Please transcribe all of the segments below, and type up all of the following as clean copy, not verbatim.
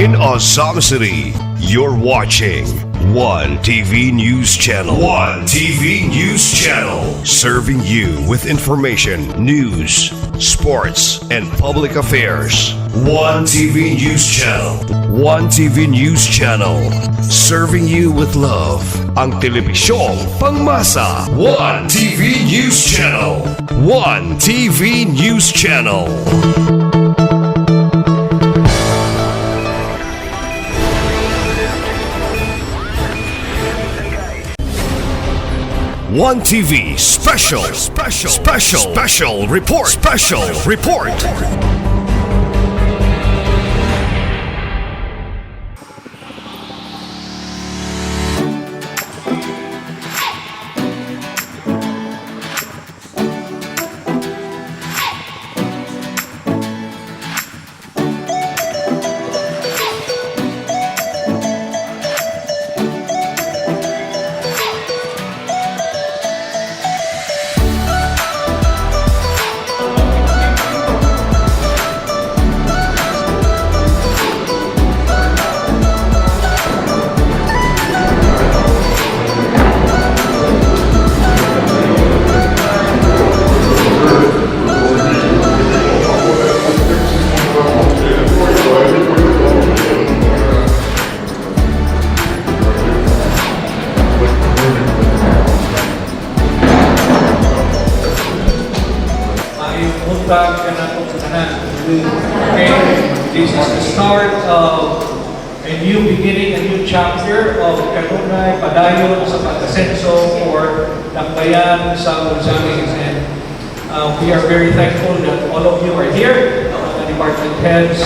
in Azam City. You're watching One TV News Channel. One TV News Channel. Serving you with information, news, sports, and public affairs. One TV News Channel. One TV News Channel. Serving you with love. Ang telebisyong pangmasa. One TV News Channel. One TV News Channel. One TV special report. This is the start of a new beginning, a new chapter of Kanunay Padayon sa pag-asenso for Dakbayan sa Gonzales. And we are very thankful that all of you are here, the department heads,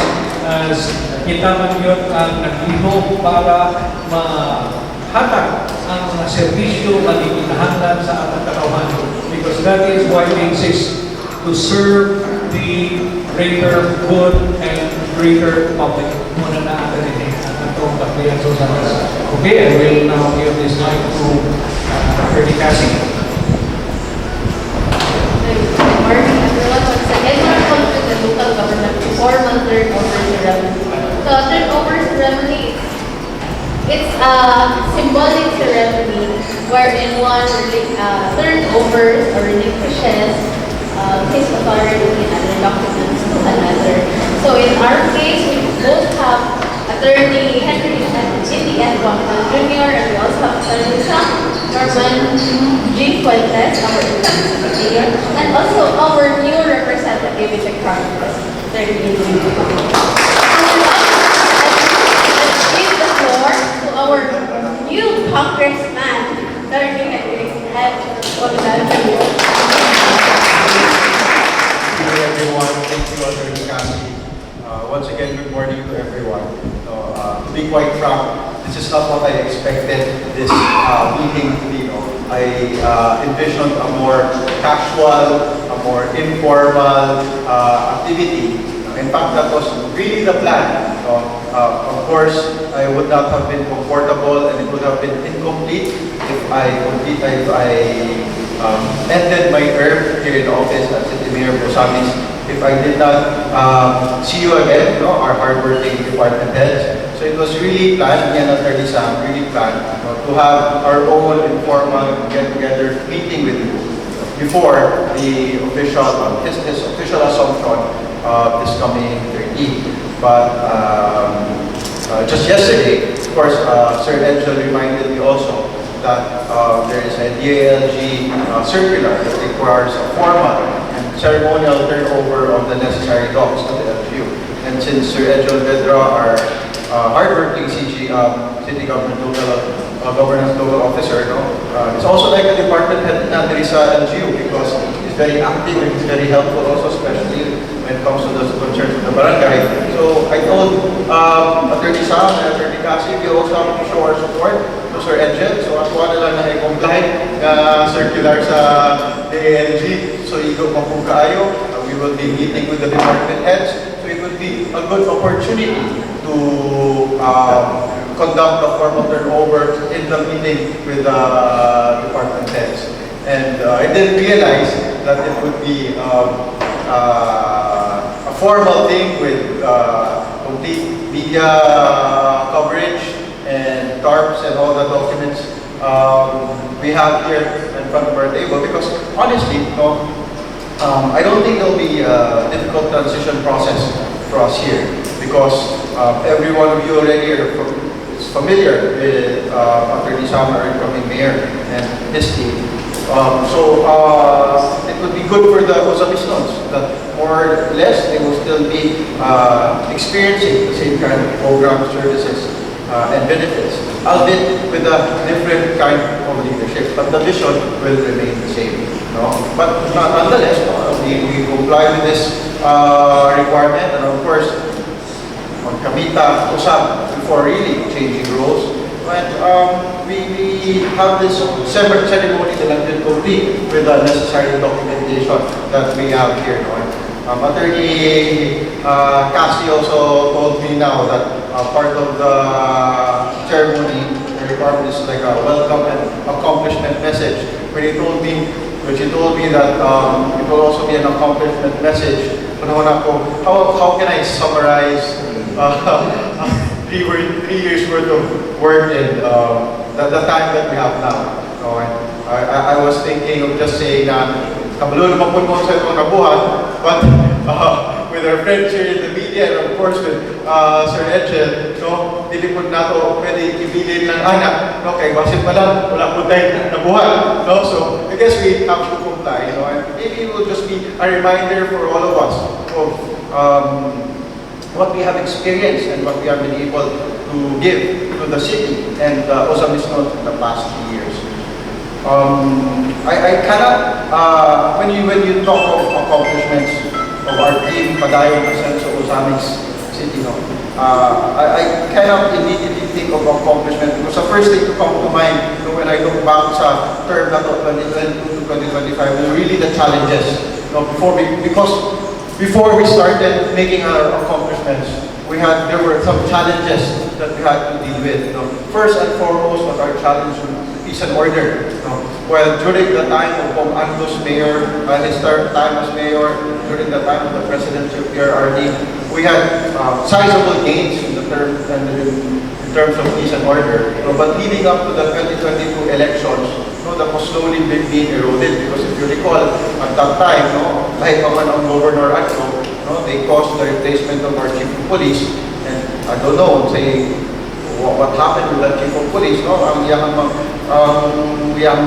as kita man yun ang naglihok para mahatag ang mga serbisyo na ikinahanglan sa ating katawan. Because that is why we insist to serve the greater good and greater public. Muna na ang ganito ang itong Dakbayan sa Gonzales. Okay, I will now give this mic to Ferdy Cassie. Good morning, everyone. Once again, welcome to the local government formal turnover ceremony. So, turnover ceremony, it's a symbolic ceremony wherein one turnovers or relinquishes his authority and other documents to another. So, in our case, we both have Attorney Henry Indy F. Guangpan Jr. and we also have Attorney Norman G. Fuentes, our Secretary, and also our new representative in the Congress, Attorney Indy. Let's give the floor to our new congressman, Attorney Henry F. Guangpan Jr. Thank you, everyone. Thank you, Attorney Cassie. Once again, good morning to everyone. To be quite frank, this is not what I expected this meeting to be. I envisioned a more casual, a more informal activity. In fact, that was really the plan. Of course, I would not have been comfortable and it would have been incomplete if I ended my term here in office as City Mayor Bosamis if I did not see you again, our hardworking department heads. So it was really planned, me and Attorney Sam really planned to have our own informal get-together meeting with you before the official, his official assumption this coming 13th. But just yesterday, of course, Sir Angel reminded me also that there is a DALG circular that requires a formal and ceremonial turnover of the necessary docs to the LGU. And since Sir Angel Vedra, our hardworking City Government Governance Local Officer, it's also like a department head na sa LGU because he's very active and he's very helpful also, especially when it comes to the concerns of the barangay. So I told Attorney Sam and Attorney Cassie, we also have to show our support to Sir Angel. So at wala lang na i-comply circular sa DALG. So ikaw po kaayo, we will be meeting with the department heads. So it would be a good opportunity to conduct the formal turnover in the meeting with the department heads. And I didn't realize that it would be a formal thing with complete media coverage and TARPs and all the documents we have here in front of our table. Because honestly, I don't think there'll be a difficult transition process for us here, because every one of you already is familiar with Attorney Samar, incoming mayor, and his team. It would be good for the Ozamisnons that more or less they will still be experiencing the same kind of programs, services, and benefits, albeit with a different kind of leadership. But the vision will remain the same. But nonetheless, we comply with this requirement, and of course, on Kamita, usap before really changing roles. And we have this separate ceremony that will complete with the necessary documentation that we have here. Attorney Cassie also told me now that part of the ceremony, the requirement is like a welcome and accomplishment message. When she told me that it will also be an accomplishment message, how can I summarize 3 years worth of work in the time that we have now? I was thinking of just saying na kabalo naman po mo sa itong nabuhat, but with our friends here in the media, and of course with Sir Edgel, dili po nato pwede ibilin ng anak, kay basit pa lang, wala po tayong nabuhat. So I guess we have to comply, and maybe it will just be a reminder for all of us of what we have experienced and what we have been able to give to the city and Ozamisnon in the past 2 years. I cannot, when you talk of accomplishments of our team, Padayon, Ascenso, Ozamis City, I cannot immediately think of accomplishment, because the first thing to come to mind when I look back sa term na to 2022 to 2025 was really the challenges. Before we started making our accomplishments, there were some challenges that we had to deal with. First and foremost was our challenge with peace and order. Well, during the time of Pong Andos mayor, his third time as mayor, during the time of the presidency of PRRD, we had sizable gains in terms of peace and order. But leading up to the 2022 elections, that was slowly being eroded, because if you recall, at that time, kahit pa man ang Governor Adco, they caused the replacement of our chief of police, and I don't know, say, what happened with that chief of police, ang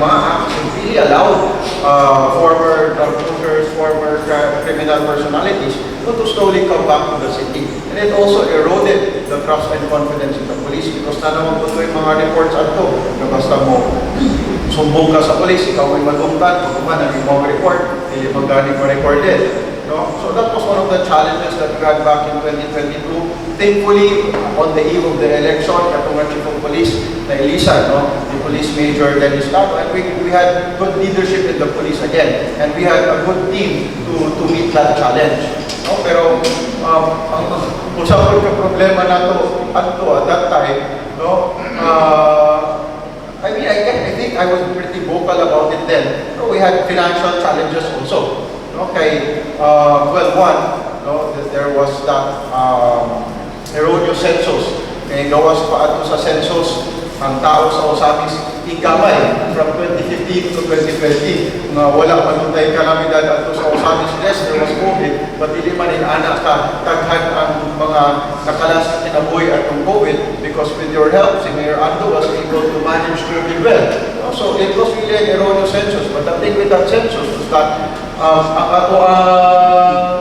mga actions really allowed former drug pushers, former criminal personalities to slowly come back to the city. And it also eroded the trust and confidence in the police, because na naman po yung mga reports ato, na basta mo sumbong ka sa police, ikaw ay malungkat, kung man ang imong report, magaling ma-recorded. So that was one of the challenges that we had back in 2022. Thankfully, on the eve of the election, katong chief of police na Elisa, the police major Dennis Lato, and we had good leadership in the police again, and we had a good team to meet that challenge. Pero ang usapon ka problema nato at that time, I think I was pretty vocal about it then. We had financial challenges also. There was that erroneous census. Gawas pa ato sa census, ang tao sa Ozamis ikamay from 2015 to 2020. Wala manutay kalamidad ato sa Ozamis. Yes, there was COVID, but hindi man anak ka taghan ang mga nakalas na kinabuhi atong COVID, because with your help, si Mayor Ando was able to manage COVID well. So it was really an erroneous census, but the thing with that census was that ang ato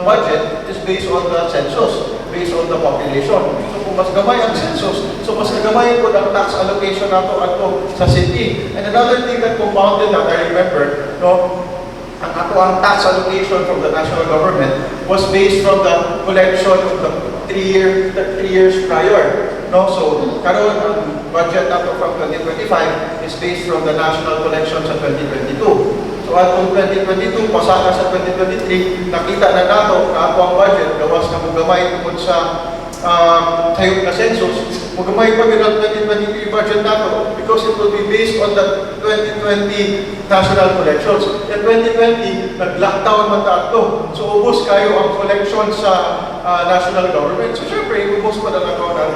budget is based on the census, based on the population. So kung mas gamay ang census, so mas nagamay po ang tax allocation nato ato sa city. And another thing that compounded that, I remember, ang ato ang tax allocation from the national government was based from the collection of the 3 years prior. So karon ang budget nato from 2025 is based from the national collection sa 2022. So atong 2022, pasaka sa 2023, nakita na nato na ang budget, gawas na mugamay tungkol sa sayop na census, mugamay pa ang 2023 budget nato, because it will be based on the 2020 national collections. In 2020, nag-lockdown man tato. So ubos kayo ang collection sa national government. So syempre, ubos pa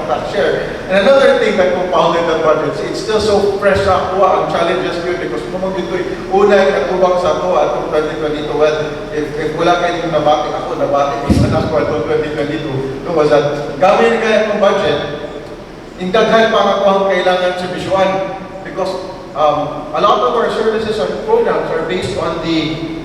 tax share. And another thing that compounded the budget, it's still so fresh sa ako ang challenges yun because kung ito'y unang natubang sa ako atong 2022. Well, if wala kayong nabati ako, nabati isa na ako atong 2022, no, was that gamit kaya itong budget, indaghan pa ako ang kailangan sa visual because a lot of our services and programs are based on the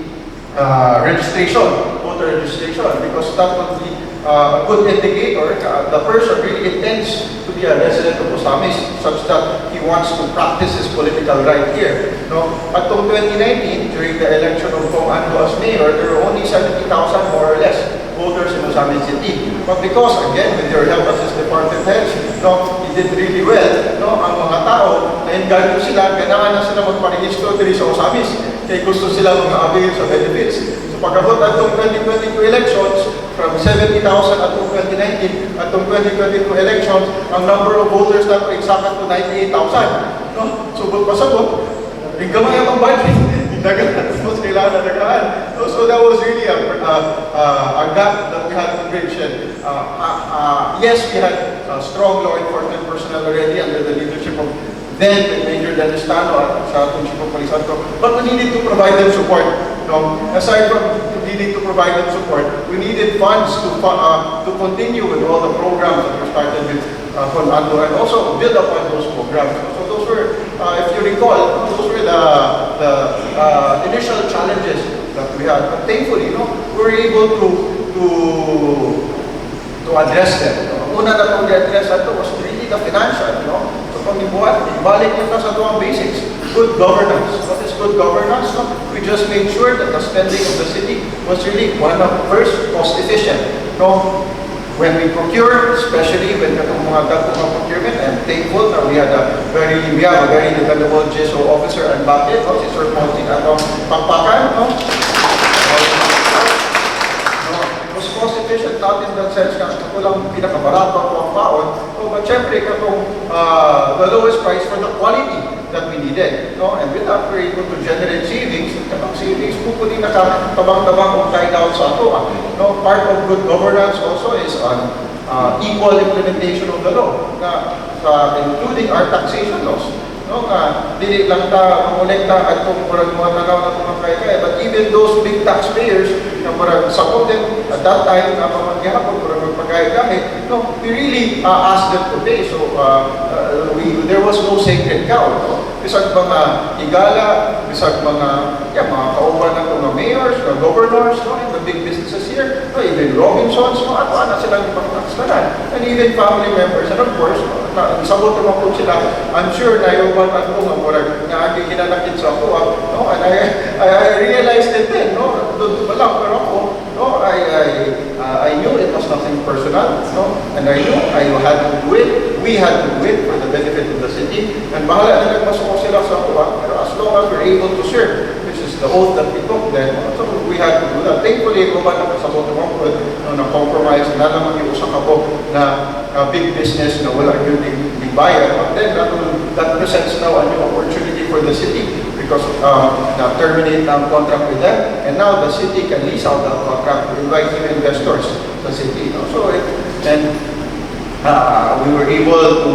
registration, voter registration, because that would be a good indicator. The person really intends to be a resident of Osamis such that he wants to practice his political right here. No? At 2019, during the election of Kong Ando as mayor, there were only 70,000 more or less voters in Osamis City. But because, again, with your help as his department heads, no, he did really well. No? Ang mga tao, na-engage sila, kailangan na sila magparehistro diri sa Osamis. Kaya gusto sila mag-avail sa benefits. So pagkabot at 2022 elections, from 70,000 at 2019 at 2022 elections, ang number of voters na exact to 98,000. No? Subot pa sabot, yung gamay ang budget, nagalan, mas kailangan na nagalan. So that was really a gap that we had to bridge. And, yes, we had strong law enforcement personnel already under the leadership of then Major Dennis Tano at sa ating Chief of Police Anto, but we needed to provide them support. No? Aside from needing to provide them support, we needed funds to continue with all the programs that were started with Anto and also build upon those programs. So those were, if you recall, those were the initial challenges that we had. But thankfully, we were able to address them. Una na pong i-address ito was really the financial. Kung ibalik nyo sa doang basics, good governance. What is good governance? No? We just made sure that the spending of the city was really first, cost efficient. No? When we procure, especially when katong mga dagkong procurement, I'm thankful that we have a very dependable GSO officer and bakit, si Sir Monty Pagpakan. Was cost efficient, not in that sense na ito lang pinakabarato ang baon, but syempre katong the lowest price for the quality that we needed. No? And with that, we're able to generate savings. Katong savings po po din nakatabang-tabang kung tied out sa ato. No? Part of good governance also is on equal implementation of the law, including our taxation laws. No, dili lang ta mangolekta at kung mga tanaw na mga kaya, but even those big taxpayers na parang support them at that time na pamagyapon para magpagay-gahe, we really asked them to pay. So there was no sacred cow. Bisag mga igala, bisag mga kauban na mga mayors, mga governors, and the big businesses here, even Robinsons, ano na silang ipagtaxtanan, and even family members, and of course, sabot naman po sila, I'm sure na yung at mo nga murag nga aking hinanakit sa ako, and I realized it then, doon pa lang, pero ako, I knew it was nothing personal, and I knew I had to do it, we had to do it for the benefit of the city, and bahala na nagpasok sila sa ako, pero as long as we're able to serve, which is the oath that we took then, so we had to do that. Thankfully, kung ba nakasabot naman po, na-compromise, na naman yung usang ako na big business na wala yung bayad, but then that presents now a new opportunity for the city because na-terminate ang contract with them, and now the city can lease out that contract to invite new investors sa city. So, we were able to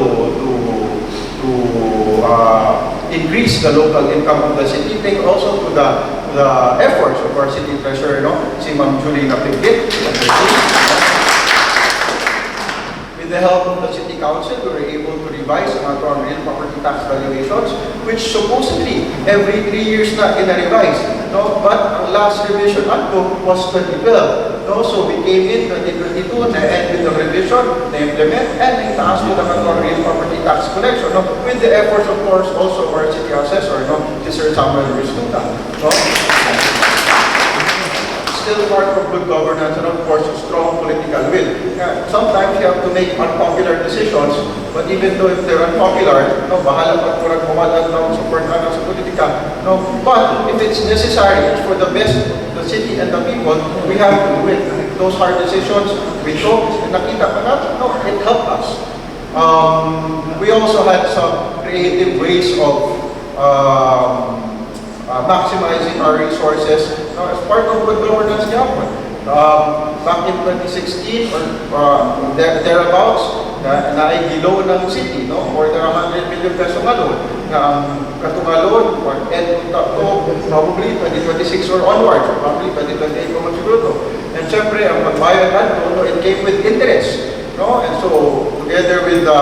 increase the local income of the city, thanks also to the efforts of our city treasurer, si Ma'am Julie Napigit. With the help of the City Council, we were able to revise our real property tax valuations, which supposedly every 3 years na ina-revise. But ang last revision was 2012. So we came in 2022 na end with the revision, na-implement, and itaas mo naman our real property tax collection. With the efforts, of course, also of our city assessor, si Sir Samuel Ristuta. Still part of good governance and of course a strong political will. Sometimes you have to make unpopular decisions, but even though if they're unpopular, bahala pa kurang pumadan ng supportan sa politika. But if it's necessary, it's for the best of the city and the people, we have to do it. Those hard decisions, we took, and nakita pa natin, it helped us. We also had some creative ways of maximizing our resources as part of good governance. Back in 2016 or thereabouts, na ay giloan ng city, no? More than 100 million peso nga loan, na ang katugalon, and probably 2026 or onwards, or probably 2028 kung magsiguro. And syempre, ang magbayad nato, no, it came with interest, no? And so, together with the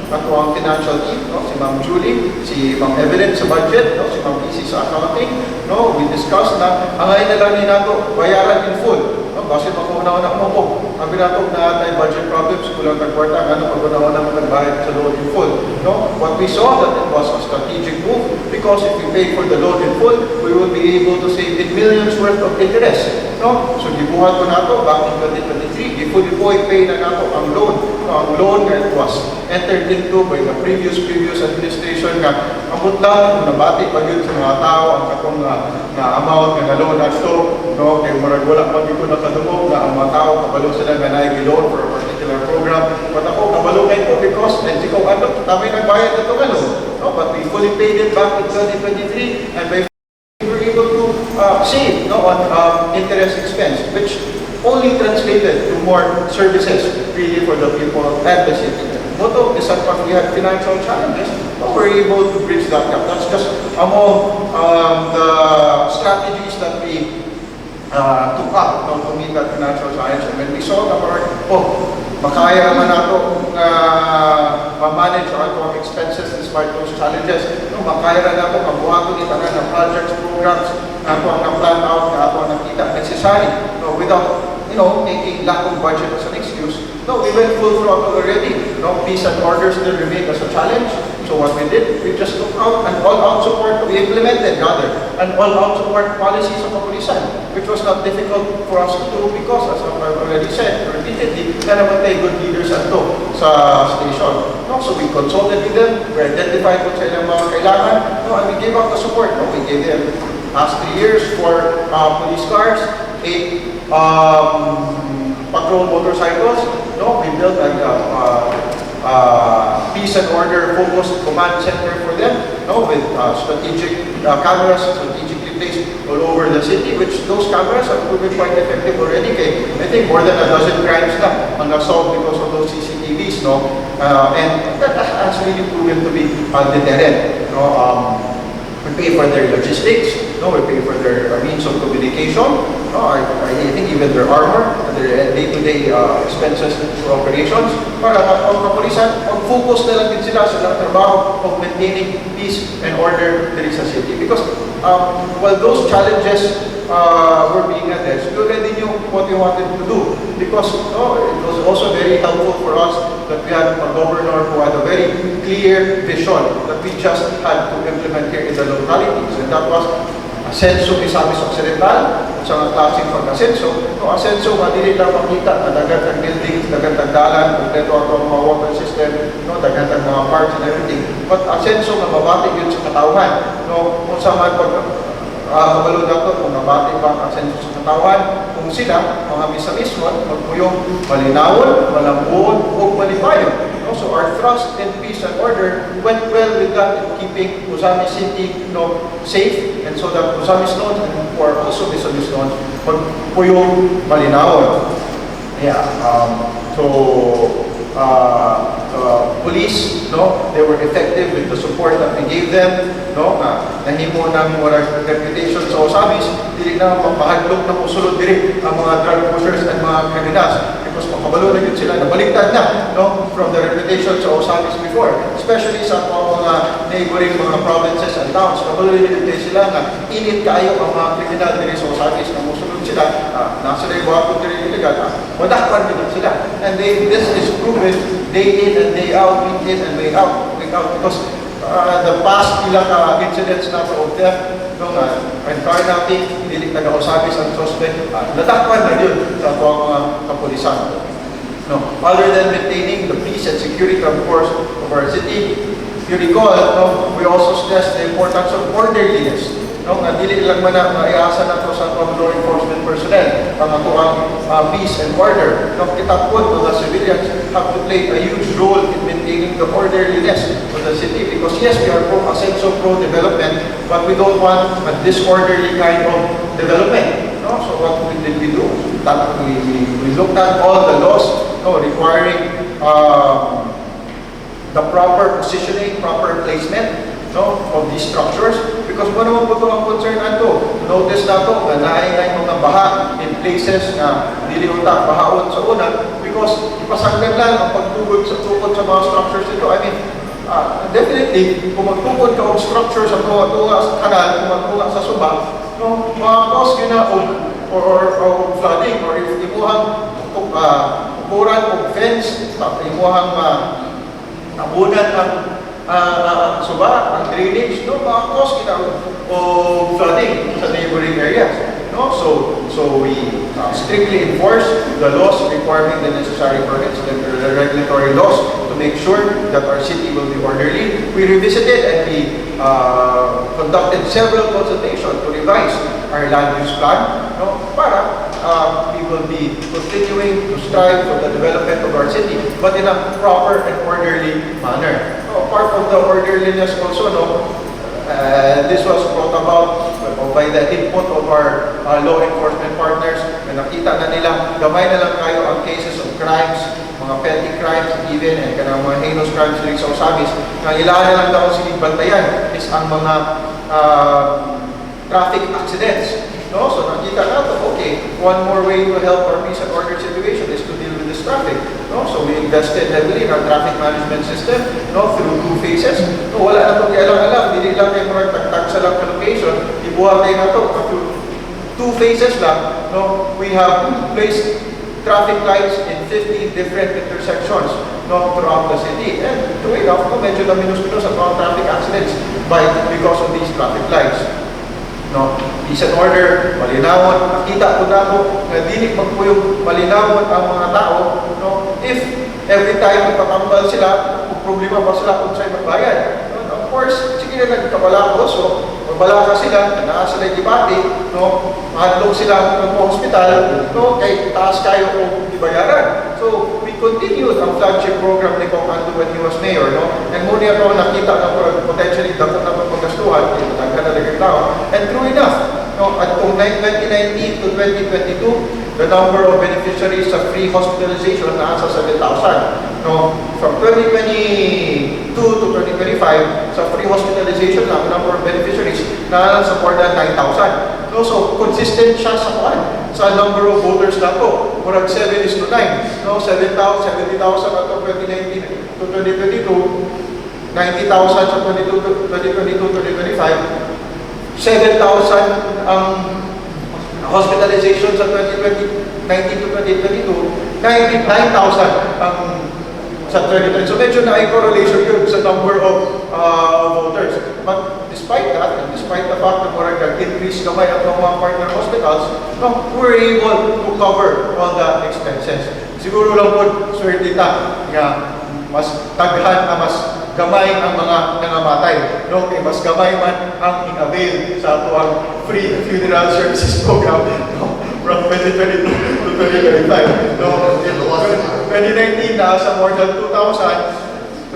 ato ang financial team, no? Si Ma'am Julie, si Ma'am Evelyn sa budget, no? Si Ma'am PC sa accounting, no? We discussed na ang ngayon na lang ni nato bayaran in full, no? Kasi pag-una-una mo, sabi nato na tayo budget problems, kulang tagkwarta, ano pag-una-una mo nagbayad sa loan in full, no? What we saw that it was a strategic move because if we pay for the loan in full, we will be able to save in millions worth of interest, no? So gibuhat ko nato back in 2023, fully pay na nato ang loan, no? Ang loan that was entered into by the previous administration nga amot lang kung nabati pa yun sa mga tao ang katong na amount nga loan nato, no? Kaya marag wala pag ito nakadumog na ang mga tao kabalo sila nga na-loan for a particular program. But ako kabalo kayo ko because and ikaw ano, tamay nagbayad na ito nga loan, no? But we fully paid it back in 2023 and by we were able to save, no, on interest expense, which only translated to more services really for the people and the city. Although the Sanpan we had financial challenges, but we're able to bridge that gap. That's just among the strategies that we took up, no, to meet that financial challenge. And when we saw that, makaya naman nato ma-manage our expenses despite those challenges. No, makaya na nato kabuhato ni tanan ng projects, programs, nato ang na-plan out, nato ang nakita necessary, no, without taking lack of budget as an excuse. No, we went full throttle already. No, peace and order still remain as a challenge. So what we did, we just took out an all-out support, we implemented rather, an all-out support policy sa kapulisan, which was not difficult for us to do because, as I've already said, repeatedly, na naman tayo good leaders ato sa station. No, so we consulted with them, we identified what sa ilang mga kailangan, no, and we gave out the support. No, we gave them past 3 years for police cars, 8 patrol motorcycles. No, we built a peace and order focused command center for them, no, with strategic cameras strategically placed all over the city, which those cameras have proven quite effective already. I think more than a dozen crimes na ang solved because of those CCTVs, no, and that has really proven to be deterrent. No, we pay for their logistics, no, we pay for their means of communication. No, I think even their armor, their day-to-day expenses for operations. Para ang kapulisan, mag-focus na lang din sila sa trabaho of maintaining peace and order there sa city. Because while those challenges were being addressed, we already knew what we wanted to do. Because it was also very helpful for us that we had a governor who had a very clear vision that we just had to implement here in the localities. And that was Asenso Misamis Occidental, sa mga klaseng pag-asenso. No, asenso, madili lang makita na dagat ng buildings, dagat ng dalan, kompleto ang mga water system, no, dagat ng mga parks and everything. But asenso na mabati yun sa katauhan. No, kung sa mga kabalo dato, kung nabati pa ang asenso sa katauhan, kung sila, mga misamismo, magpuyong malinawon, malambuon, o malipayon. So our trust in peace and order went well with that in keeping Kusami City, safe, and so that Kusami Stones and for also Kusami Stones magpuyong malinawon. Yeah. Police, they were effective with the support that we gave them. Nahimo ng mga reputation sa Osamis, hindi na mapahadlok na musulod diri ang mga drug pushers at mga kriminals. Because makabalo na yun sila, nabaliktad na, from the reputation sa Osamis before. Especially sa mga neighboring mga provinces and towns. Kabalo na yun sila na init kayo ang mga kriminal diri sa Osamis na musulod sila. Nasa na yung wapon diri illegal. Madakpan din sila. And this is proven day in and day out, week in and way out. Because the past ilang incidents na of theft, when carnapping, hindi taga-Osamis ang suspect, natakpan na yun sa mga kapulisan. Other than maintaining the peace and security, of course, of our city, if you recall, we also stressed the importance of orderliness. Dili lang man na maiasa na ito sa law enforcement personnel, ang peace and order. Kita po, the civilians have to play a huge role in maintaining the orderliness of the city. Because yes, we are pro-asenso, pro-development, but we don't want a disorderly kind of development. So what did we do? We looked at all the laws the proper positioning, proper placement, no, of these structures. Because mo naman po ito ang concern nato. Notice na ito, na naingay mga baha in places na diliutak, bahaon sa una, because ipasanggan lang ang pagtugod sa tukod sa mga structures nito. I mean, definitely, kung magtukod ka og structure sa tuwa sa kanal, kung magtuwa sa suba, no, makakos yun na or flooding, or if imuhang ukuran o fence, imuhang nabunan ang suba, ang drainage, no, makakos yun o flooding sa neighboring areas. No? So we strictly enforce the laws requiring the necessary permits, the regulatory laws, to make sure that our city will be orderly. We revisited and we conducted several consultations to revise our land use plan, no? Para we will be continuing to strive for the development of our city, but in a proper and orderly manner. No? Part of the orderliness also, no? This was brought about by the input of our law enforcement partners, na nakita na nila, gamay na lang kayo ang cases of crimes, mga petty crimes even, and kanang mga heinous crimes rin sa Osamis, na ilaan na lang daw sinibantayan is ang mga traffic accidents. No? So nakita natin, okay, one more way to help our peace and order situation is to deal with this traffic. No? So we invested heavily in our traffic management system, no, through 2 phases. No, wala na ito kailang-alam, hindi lang kayo mga tagtag sa lang location, ibuha kayo na ito. Through 2 phases lang, no, we have placed traffic lights in 50 different intersections, no, throughout the city. And true enough, no, medyo naminus-minus ang mga traffic accidents because of these traffic lights. No, peace and order, malinawon, nakita po na po na dinig magpuyong malinawon ang mga tao, no, if every time magpatambal sila, kung problema ba sila kung sa'yo magbayad. No, of course, sige na nagkabala ko, so magbala ka sila, naa sila debate, no, mahadlong sila ng hospital, no, kay taas kayo kung ibayaran. So, we continued ang flagship program ni Kong Ando when he was mayor, no, and muna ito nakita na po potentially dapat na pagkastuhan, nagkadalagang tao, and true enough, no, at kung 2019 to 2022, the number of beneficiaries sa free hospitalization nasa 7,000. No, from 2022 to 2025, sa free hospitalization na the number of beneficiaries nasa more than 9,000. No, so consistent siya sa number of voters na to. Murag 7:9. No, 70,000 na to 2019 to 2022, 90,000 sa 2022 to 2025. 7,000 ang hospitalization sa 2019 to 2022, 99,000 ang sa 2020. So medyo na-correlation yun sa number of voters. But despite that, and despite the fact that we're nag-increase gamay at mga partner hospitals, no, we're able to cover all the expenses. Siguro lang po, swerte ta, nga mas taghan, mas gamay ang mga nangamatay. No? Kaya mas gamay man ang in-avail sa ato ang free funeral services program, no? From 2022 to 2025. No? 2019 na sa more than 2,000,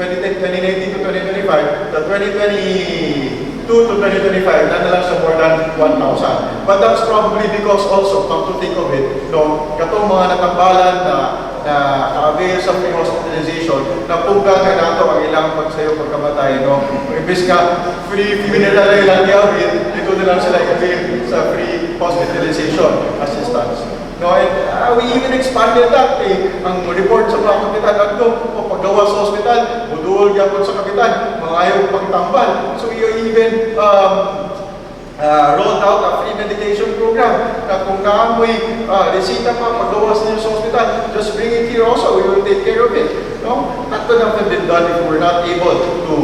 2019 to 2025, the 2022 to 2025, na lang sa more than 1,000. But that's probably because also, come to think of it, no, katong mga natambalan na avail sa free hospitalization, napugga ka na ito ang ilang pagsayo pagkamatay, no? Imbis ka free funeral na ilang i-avail, dito na lang sila i-avail sa free hospitalization assistance. No, and we even expanded that, ang report sa mga kapitan nato, o paggawa sa hospital, muduol gyapon sa kapitan, mga ayaw pagtambal. So we even rolled out a free medication program na kung kaamoy resita pa paggawas niyo sa hospital, just bring it here also, we will take care of it. No? That could have been done if we were not able to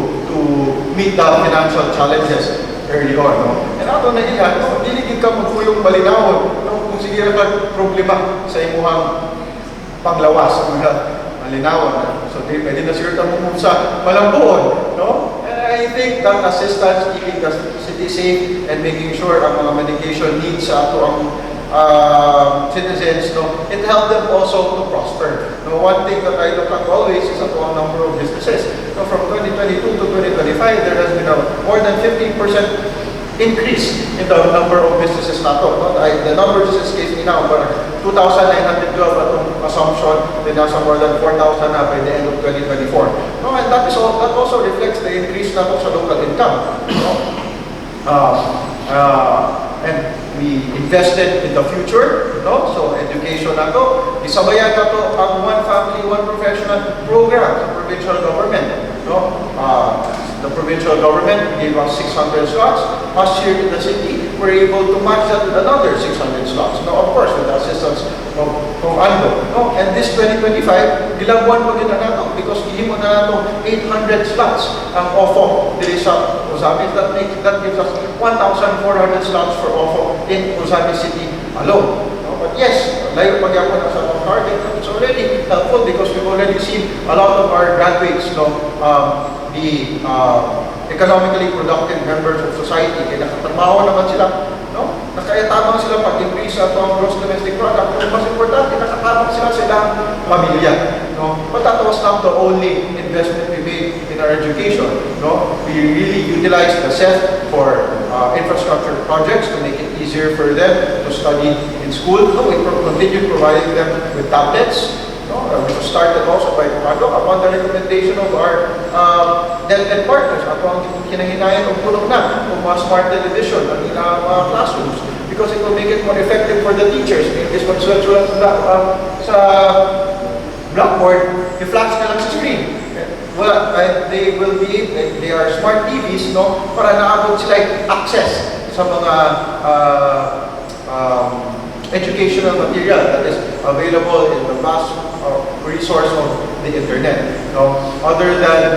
meet the financial challenges early on. No? And ato na iyan, no? Diligid ka magpuyong malinawon, no? Kung sige na problema sa imuhang panglawas, malinawon. So pwede na siya mo sa malambuon. No? I think that assistance, keeping the city safe and making sure ang mga medication needs sa ato ang citizens, no, it helped them also to prosper. No, one thing that I look at always is at ang number of businesses. So from 2022 to 2025, there has been a more than 15% increase in the number of businesses nato. No? The number of businesses case now, parang 2,912 atong assumption, then nasa more than 4,000 na by the end of 2024. No? And that also reflects the increase nato sa local income. No? And we invested in the future, no? So education nato, isabayan nato ang One Family, One Professional program sa provincial government, no? The provincial government gave us 600 slots. Last year in the city, we're able to match that with another 600 slots. No, of course, with the assistance from ANDO. No? And this 2025, ilang buwan po din na nato because gihimo na nato 800 slots ang OFO dili sa Ozamis. That gives us 1,400 slots for OFO in Ozamis City alone. No? But yes, layo pagyapon sa mga target. It's already helpful because we've already seen a lot of our graduates, no, the economically productive members of society. Kaya nakatrabaho naman sila, no? Nakayatamang sila pag-increase sa ang gross domestic product. Pero mas importante, nakatamang sila sa ilang pamilya. No? But that was not the only investment we made in our education. No? We really utilized the SEF for infrastructure projects to make it easier for them to study in school. No? We continued providing them with tablets. No, which was started also by Comando upon the recommendation of our DepEd partners. Ato ang kinahinayan ng pulong na ng mga smart television ng ilang classrooms because it will make it more effective for the teachers. This one's sa blackboard, i-flash na lang sa screen. Well, they are smart TVs, no, para naabot sila access sa mga educational material that is available in the vast resource of the internet. No? Other than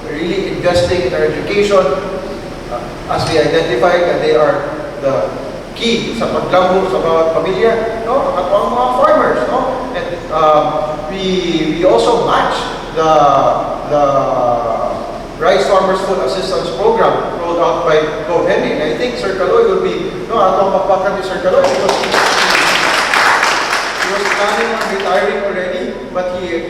really investing in our education, as we identified that they are the key sa paglambo sa bawat pamilya, no? At ang mga farmers, no? And we also match the Rice Farmers Food Assistance Program rolled out by Gov. Henry. And I think Sir Caloy will be, no, atong magpakan ni Sir Caloy because he was planning on retiring already, but he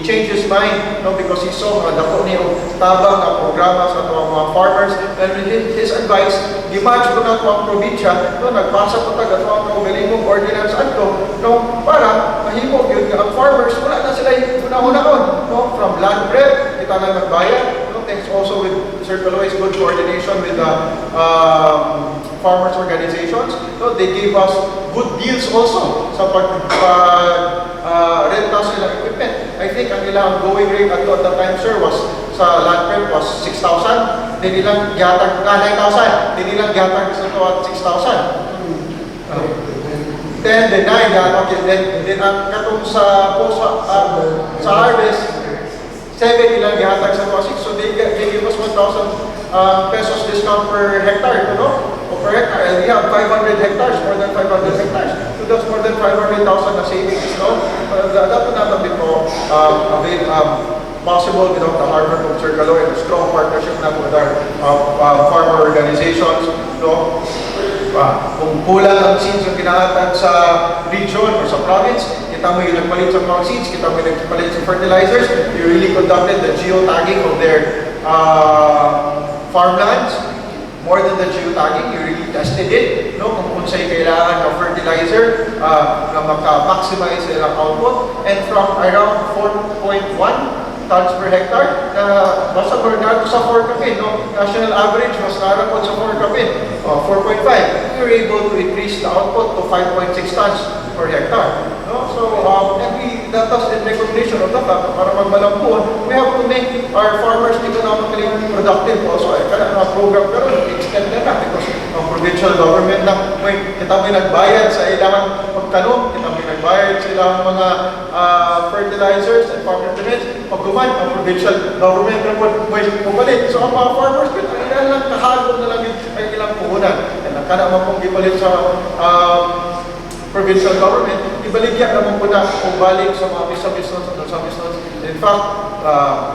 changed his mind, no, because he saw dako niya tabang na programa sa mga farmers, and with his advice, gimatch ko na ang probinsya, no, nagpasa ko tag ato ang kaugalingong ordinance adto, no, para mahimo gyud ang farmers wala na sila una-unahon, no, from land prep kita na nagbayad, no, thanks also with Sir Caloy's good coordination with the farmers organizations, no, they gave us good deals also sa renta sa equipment. I think ang ilang going rate at that time, sir, was sa land prep was 6,000. Then ilang gatag 9,000. Then ilang gatag sa to at 6,000. Then the 9 gatag. Then ang katong sa sa harvest 7 ilang gatag sa to 6. So they give us 1,000 pesos discount per hectare, you know? O per hectare. And we have 500 hectares, more than 500 hectares. So that's more than 500,000 na savings, no? That would not have been possible without the hard work of Sir Caloy and a strong partnership na with our farmer organizations, no? Kung kulang ang seeds yung kinahatag sa region or sa province, kita mo yung nagpalit sa mga seeds, kita mo yung nagpalit sa fertilizers, you really conducted the geotagging of their farmlands. More than the geotagging, you really tested it, no? Kung sa'yo kailangan ng fertilizer na maka-maximize ilang output, and from around 4.1 tons per hectare, basta Bernardo sa 4 kapin, no? National average was narapod sa 4 kapin, 4.5. We were able to increase the output to 5.6 tons per hectare. No? So, and that was in recognition of the fact para magmalampuan, we have to make our farmers economically productive also. Kaya ang program pero extend na because ang provincial government na kita may nagbayad sa ilang pagtanong, kita may nagbayad sa ilang mga fertilizers and farm implements. Pag duman, ang provincial government na may pumalit. So ang mga farmers, kailangan lang kahalo na lang ay ilang puhunan. And kada man pong ipalit sa provincial government, ibaligyan naman po na kung balik sa mga business at sa business. In fact,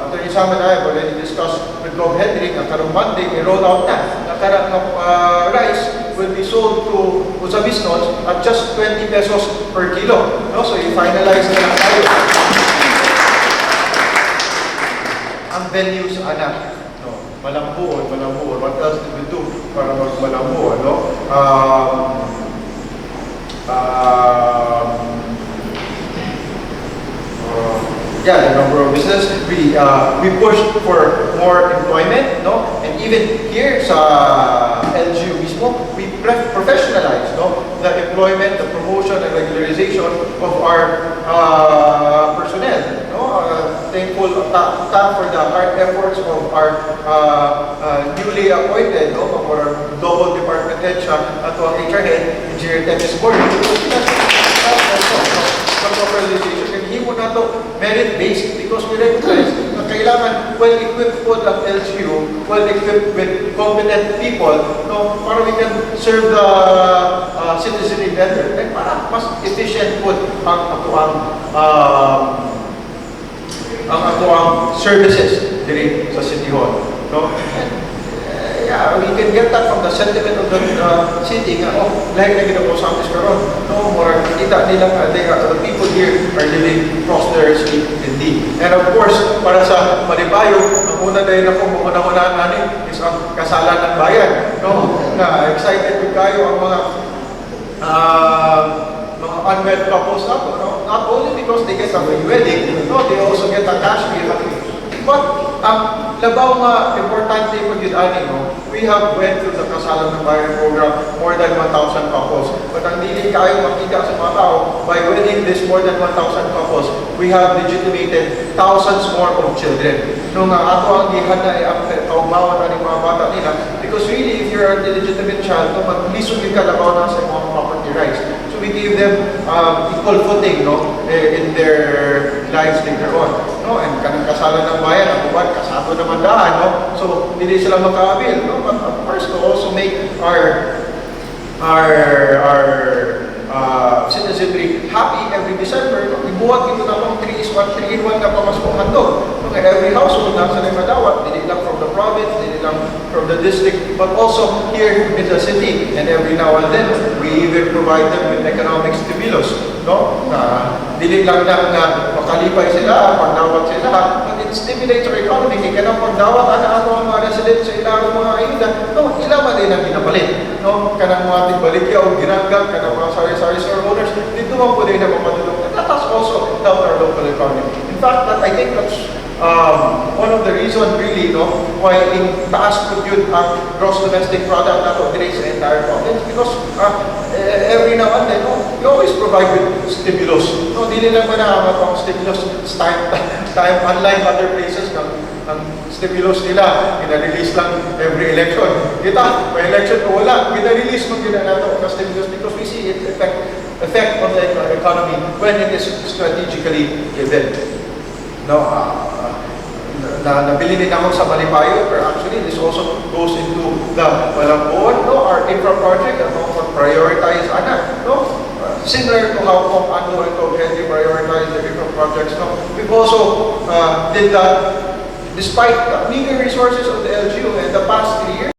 Attorney Sam and I have already discussed with Gov. Henry na karong Monday, may roll out na karang rice will be sold to Uzabisnos at just 20 pesos per kilo. No? So, i-finalize na lang tayo. Ang venues, anak. No? malambuon. What else did we do para malambuon, no? Yeah, the number of business. We pushed for more employment, no? And even here sa LGU mismo, we professionalized, no? The employment, the promotion, and regularization of our personnel, no? Thankful for the hard efforts of our newly appointed, no? Our double department head siya at ang HR head, Engineer Tennis Board. Professionalization and himo na to merit-based because we recognize na kailangan well-equipped po ang LGU, well-equipped with competent people, no, para we can serve the citizenry better and para mas efficient po ang atuang services diri sa City Hall, no? Yeah, we can get that from the sentiment of the city. Like na sa amin karon, no, more kita nila the people here are living prosperously indeed. And of course, para sa Malibayo, ang una dahil ako muna nanin is ang kasalan ng bayan, no? Na excited ko kayo ang mga unwed couples na to, no? Not only because they get a wedding, no, they also get a cash gift. But labaw nga importante po yun no? We have went through the Kasalan ng Bayan program more than 1,000 couples. But ang dili kayo makita sa mga tao, by winning this more than 1,000 couples, we have legitimated thousands more of children. No nga ato ang gihan na ang kaumawan na ng mga bata nila. Because really, if you're a legitimate child, no, maglisod ka labaw na sa mga property rights. So we gave them equal footing, no, in their lives later on. No, and kanang Kasalan ng Bayan, ang uban kasado naman daan, no? So hindi sila makaabil, no? But of course, to also make our citizenry happy every December, no? Ibuhat dito na lang 3-in-1 na pamaskong handog. No? Every household nasa na madawat, hindi lang from the province, hindi lang from the district, but also here in the city. And every now and then, we even provide them with economic stimulus, no? Dili lang na makalipay sila, pagdawat sila, but it stimulates our economy. Kaya na pagdawat, ang mga residents sa ilang mga ayuda, no, ilang man din ang ginapalit, no? Kanang mga tigbaligya o ginanggang, kanang mga sari-sari store owners, dito man po din na mapadulong. And that has also helped our local economy. In fact, I think that's one of the reasons really, no, why in taas po yun ang gross domestic product na to sa entire province, because every now and then, no, you always provide with stimulus. No, hindi lang manahamat ang stimulus time unlike other places ang stimulus nila, gina-release lang every election. Kita, may election o wala, gina-release mo ginanato ang stimulus because we see its effect on the economy when it is strategically given. No, nabili din ako sa Malibayo, but actually this also goes into the Malambon, no, our infra project, prioritize no? Similar to how Ano and Henry prioritize the infra projects, no? We've also did that despite the meager resources of the LGU in the past 3 years.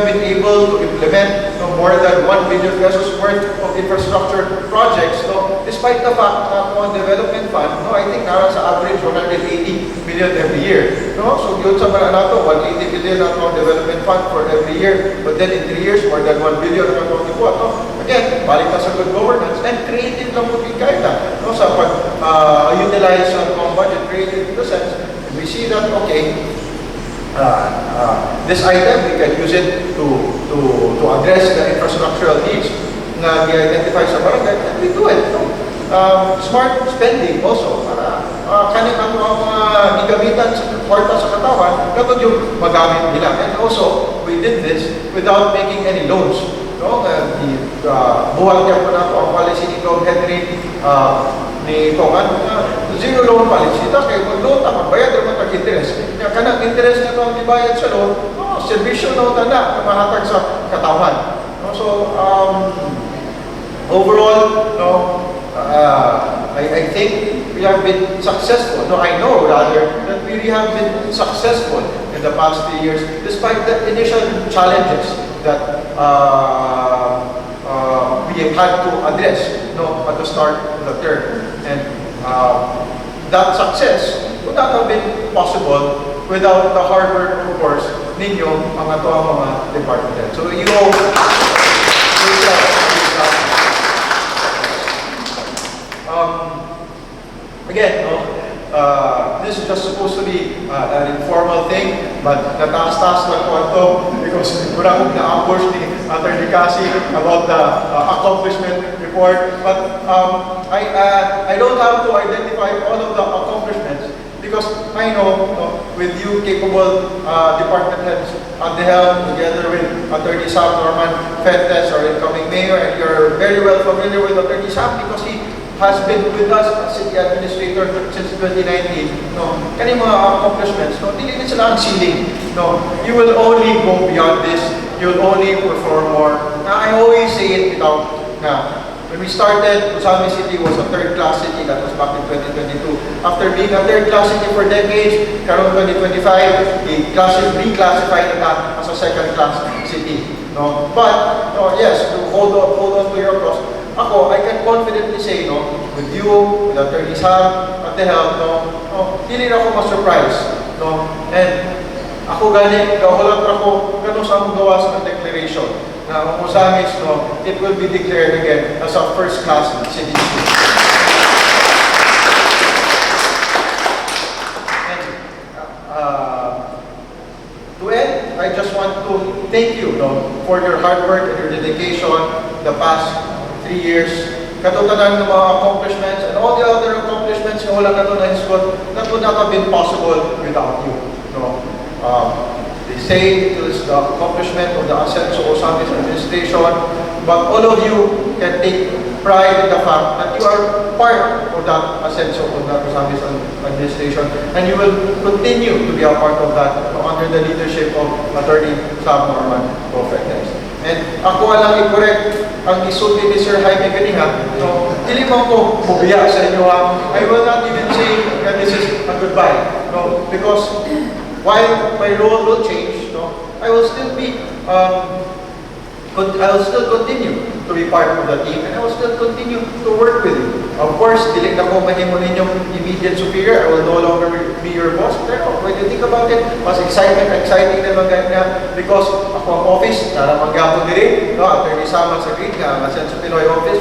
We have been able to implement more than 1 billion pesos worth of infrastructure projects, no? Despite the fact na on development fund, no, I think nara sa average 180 million every year, no? So yun sa mga nato, 180 billion ang development fund for every year, but then in 3 years, more than 1 billion ang kontribut, no? Again, balik na sa good governance and creative lang po yung kahit no? Sa pag-utilize ang budget, creative in the sense, we see that, okay, this item, we can use it to address the infrastructural needs na i-identify sa barangay, and we do it. No? Smart spending also, para kanin ang mga gigamitan sa kwarta sa katawan, dapat yung magamit nila. And also, we did this without making any loans. No? Buhat niya po na po ang policy ni Tom Henry, ni Tongan, zero loan policy. Tapos kayo, kung loan, magbayad naman tag-interest. Kanang interest na ito ang dibayad sa loan, no, servisyo na na mahatag sa katawan. No, so, overall, no, I think we have been successful. No, I know rather that we have been successful in the past 3 years, despite the initial challenges that we had to address, no, at the start of the term. And that success would not have been possible without the hard work, of course, ninyo mga to ang mga department heads. So you all, good job. Again, this is just supposed to be an informal thing, but nataas-taas lang po ito because wala akong na-ambush ni Attorney Cassie about the accomplishment report. But I don't have to identify all of the accomplishments because I know, with you capable department heads at the helm, together with Attorney Sam Norman Fuentes, our incoming mayor, and you're very well familiar with Attorney Sam because he has been with us as city administrator since 2019. Kanyang mga accomplishments, hindi din sila ang ceiling. You will only go beyond this. You'll only perform more. Now, I always say it without, when we started, Usami City was a third-class city. That was back in 2022. After being a third-class city for decades, karon 2025, reclassified na as a second-class city. But, yes, to hold on to your cause, ako, I can confidently say, with you, with Attorney Sam, at the helm, hindi rin ako ma-surprise. And ako galing, kahulat ako, ganun sa among gawas ng declaration na ang Usamis, it will be declared again as a first-class city. And to end, I just want to thank you for your hard work and your dedication the past 3 years, katutanan ng mga accomplishments and all the other accomplishments na wala na ito na isgot, that would not have been possible without you. They say it is the accomplishment of the Ascenso Osamis administration, but all of you can take pride in the fact that you are part of that Ascenso of that Osamis administration, and you will continue to be a part of that under the leadership of Attorney Sam Norman Fuentes. And ako lang i-correct ang isulti ni Sir Jaime Ganiha, hindi mo ko bubiya sa inyo. I will not even say that this is a goodbye. Because while my role will change, I will still continue to be part of the team, and I will still continue to work with you. Of course, dili na ko mahimo ninyong immediate superior. I will no longer be your boss. Pero when you think about it, mas exciting naman ganyan because ako ang office, naramang gapon diri, Attorney Sam sa Green, ang Ascenso Pinoy office,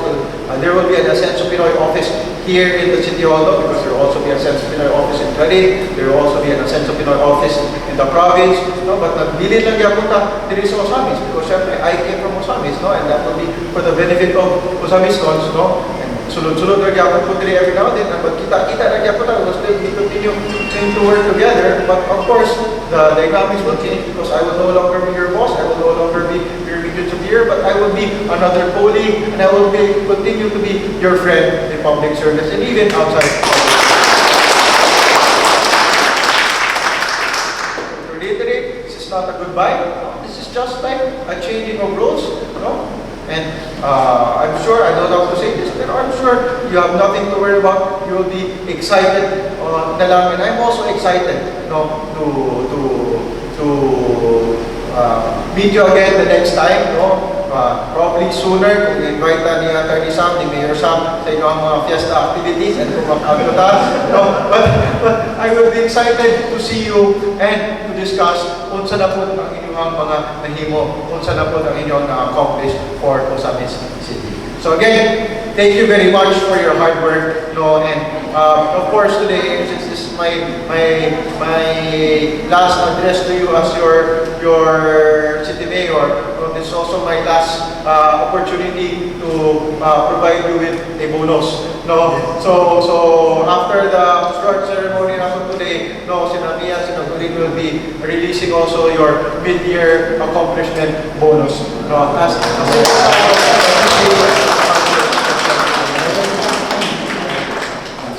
there will be an Ascenso Pinoy office here in the City Hall, because there will also be an Ascenso Pinoy office in Cali, there will also be an Ascenso Pinoy office in the province, but nagbilin lang yapon ta diri sa Osamis, because syempre, I came from Osamis, and that will be for the benefit of Osamiscons, and sulod-sulod na gyapon po diri every now and then, but kita na gyapon ta, we continue to work together, but of course, the dynamics will change because I will no longer be your boss, I will no longer be your immediate superior, but I will be another colleague, and I will continue to be your friend in public service, and even outside. To reiterate, this is not a goodbye, this is just like a changing of roles, And I'm sure, I don't have to say this, but I'm sure you have nothing to worry about. You will be excited na lang. And I'm also excited to meet you again the next time. Probably sooner kung invite ni Attorney Sam, ni Mayor Sam sa inyong mga fiesta activities and kung makakagutas. But I will be excited to see you and to discuss unsa na po ang inyong mga nahimo, unsa na po ang inyong na-accomplish for Osamis City. So again, thank you very much for your hard work, and of course today, since this is my last address to you as your city mayor, this is also my last opportunity to provide you with a bonus. So after the short ceremony natin today, Sina Mia, Sina Tulin will be releasing also your mid-year accomplishment bonus.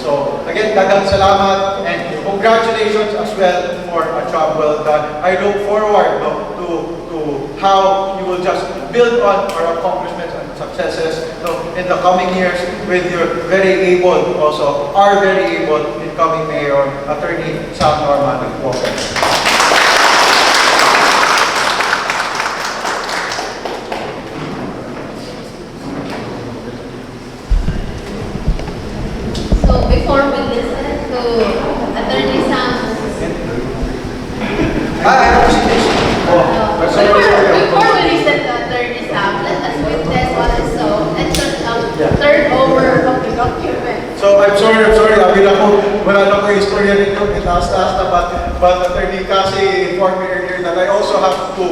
So again, daghang salamat and congratulations as well for a job well done. I look forward to how you will just build on our accomplishments and successes in the coming years with your very able, also our very able incoming mayor, Attorney Sam Norman Fuentes. So before we listen to Attorney Sam, I have a presentation. but Attorney Kasi informed me earlier that I also have to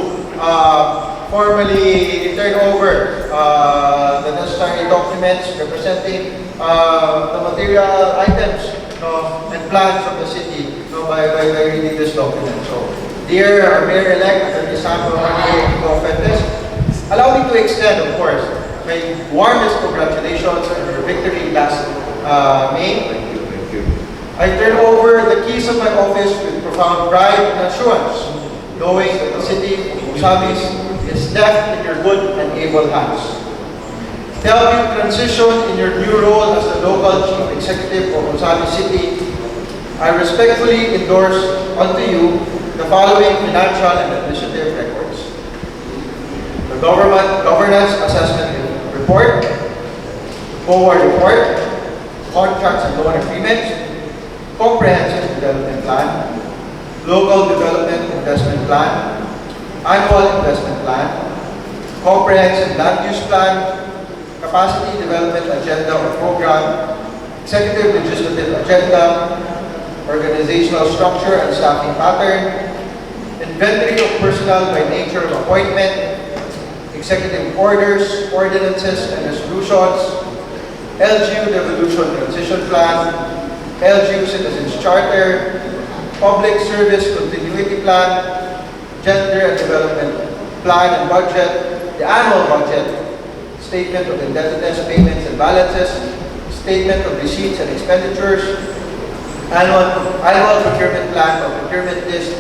formally turn over the necessary documents representing the material items and plans of the city by reading this document. So, dear Mayor-elect Attorney Samuel Fuentes, allow me to extend, of course, my warmest congratulations on your victory last May. Thank you. I turn over the keys of my office with profound pride and assurance, knowing that the city of Osamis is left in your good and able hands. To help you transition in your new role as the local chief executive of Osamis City, I respectfully endorse unto you the following financial and administrative records: the governance assessment report, forward report, contracts and loan agreements, comprehensive development plan, local development investment plan, annual investment plan, comprehensive land use plan, capacity development agenda or program, executive legislative agenda, organizational structure and staffing pattern, inventory of personnel by nature of appointment, executive orders, ordinances and resolutions, LGU Devolution Transition Plan, LGU Citizens Charter, Public Service Continuity Plan, Gender and Development Plan and Budget, the Annual Budget, Statement of Indebtedness, Payments and Balances, Statement of Receipts and Expenditures, Annual Procurement Plan or Procurement List,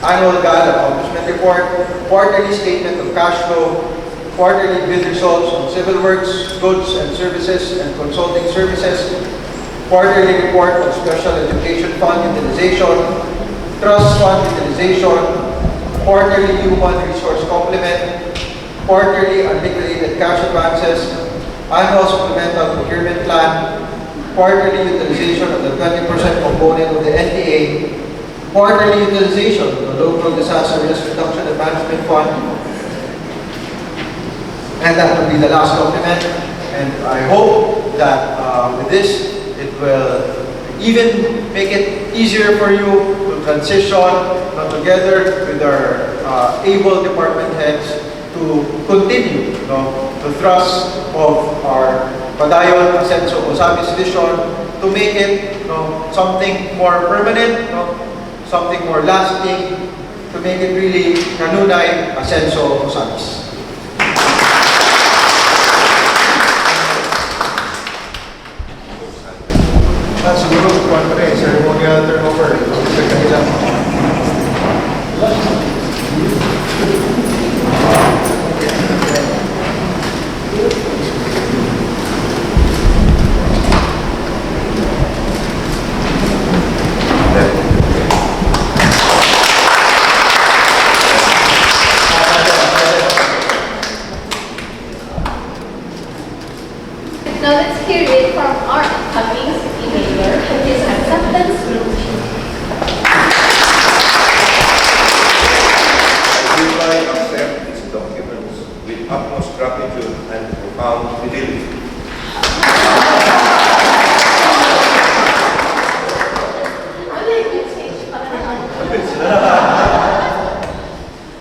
Annual GAL Accomplishment Report, Quarterly Statement of Cash Flow, Quarterly Bid Results on Civil Works, Goods and Services and Consulting Services, Quarterly Report on Special Education Fund Utilization, Trust Fund Utilization, Quarterly Human Resource Complement, Quarterly Unliquidated Cash Advances, Annual Supplemental Procurement Plan, Quarterly Utilization of the 20% component of the NTA, Quarterly Utilization of the Local Disaster Risk Reduction and Management Fund, and that will be the last document. And I hope that with this, it will even make it easier for you to transition together with our able department heads to continue the thrust of our Padayon Ascenso Osamis vision to make it something more permanent, something more lasting, to make it really Kanunay Ascenso Osamis. Siguro kuwan pa rin, ceremonial turnover sa kanila. Now let's hear it from our upcoming city mayor, his acceptance speech. I hereby accept these documents with utmost gratitude and profound fidelity. Ano yung message para naman?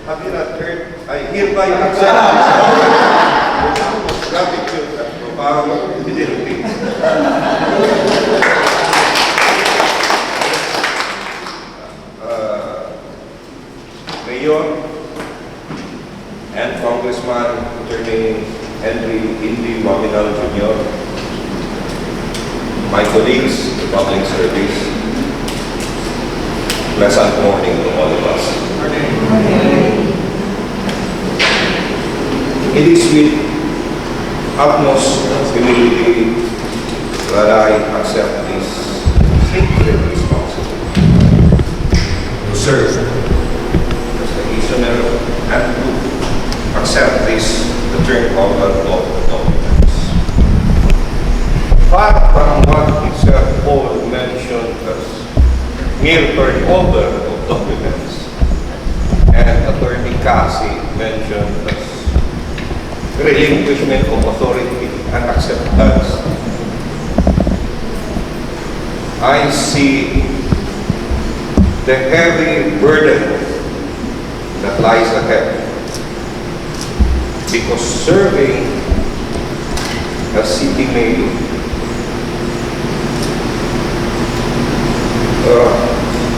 Have you not heard? I hereby accept these documents with utmost gratitude and profound fidelity. Mayor and Congressman Attorney Henry Indy Waminal Jr., my colleagues in public service, pleasant morning to all of us. It is with utmost humility that I accept this sacred responsibility to serve as the listener and to accept this return over of documents. Far from what is all mentioned as mere turnover of documents, and Attorney Kasi mentioned as relinquishment of authority and acceptance, I see the heavy burden that lies ahead. Because serving as city mayor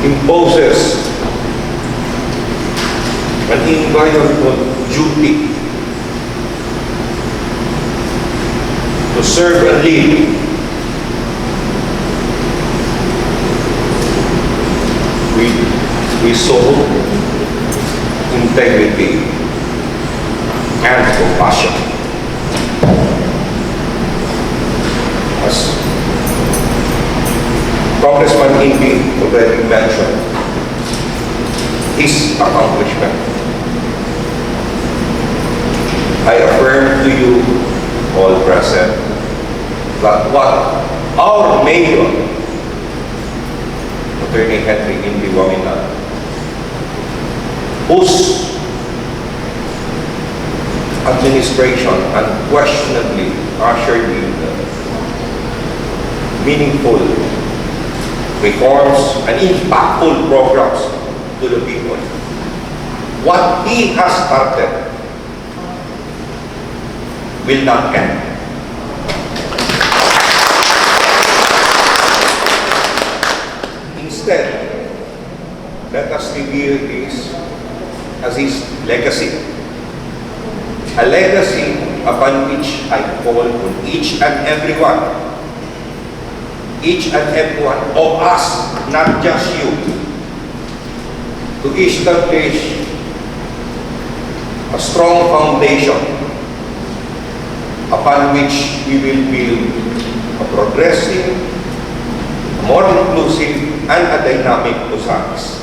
imposes an inviolable duty to serve and lead with soul, integrity, and compassion. As Congressman Indy already mentioned, his accomplishment. I affirm to you all present that what our mayor, Attorney Henry Indy Wanginaw, whose administration unquestionably ushered in meaningful reforms and impactful programs to the people. What he has started will not end. Instead, let us revere this as his legacy. A legacy upon which I call on each and every one of us, not just you, to establish a strong foundation upon which we will build a progressive, more inclusive, and a dynamic Osamis.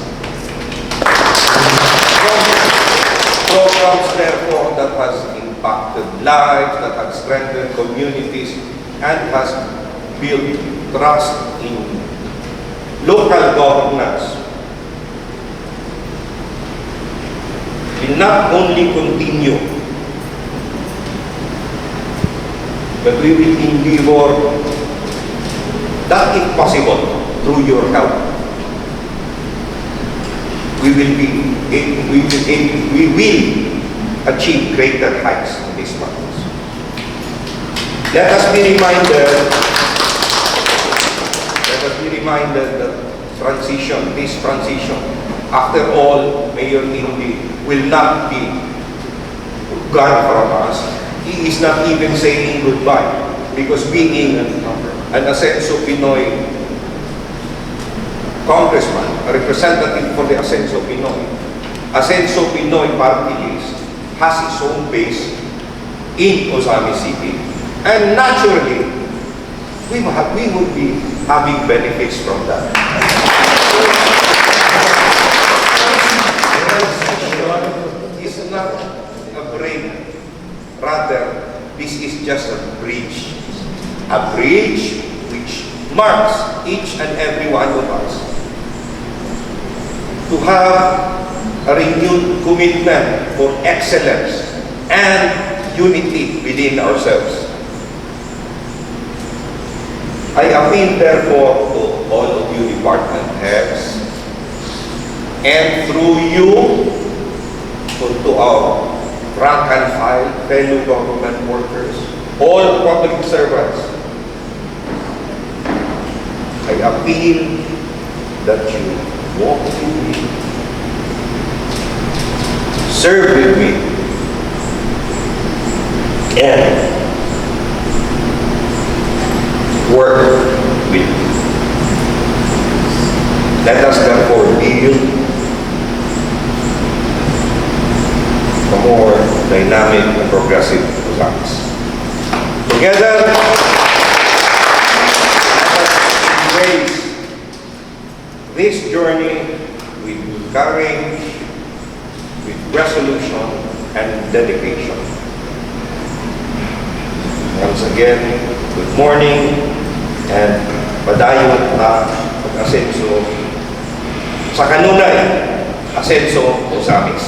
Programs, therefore, that has impacted lives, that has strengthened communities, and has built trust in local governance will not only continue, but we will endeavor that, if possible, through your help, we will achieve greater heights in this matters. Let us be reminded that this transition, after all, Mayor Indy will not be gone from us. He is not even saying goodbye, because being an Ascenso Pinoy congressman, a representative for the Ascenso Pinoy party list has its own base in Osamis City. And naturally, we would be having benefits from that. It's not a break. Rather, this is just a bridge. A bridge which marks each and every one of us to have a renewed commitment for excellence and unity within ourselves. I appeal, therefore, to all of you department heads, and through you, to our rank and file fellow government workers, all public servants. I appeal that you walk with me, serve with me, and work with me. Let us therefore build a more dynamic and progressive Osamis. Together, let us embrace this journey with courage, with resolution, and dedication. Once again, good morning, and padayon na pag-asenso sa kanunay, Ascenso Osamis.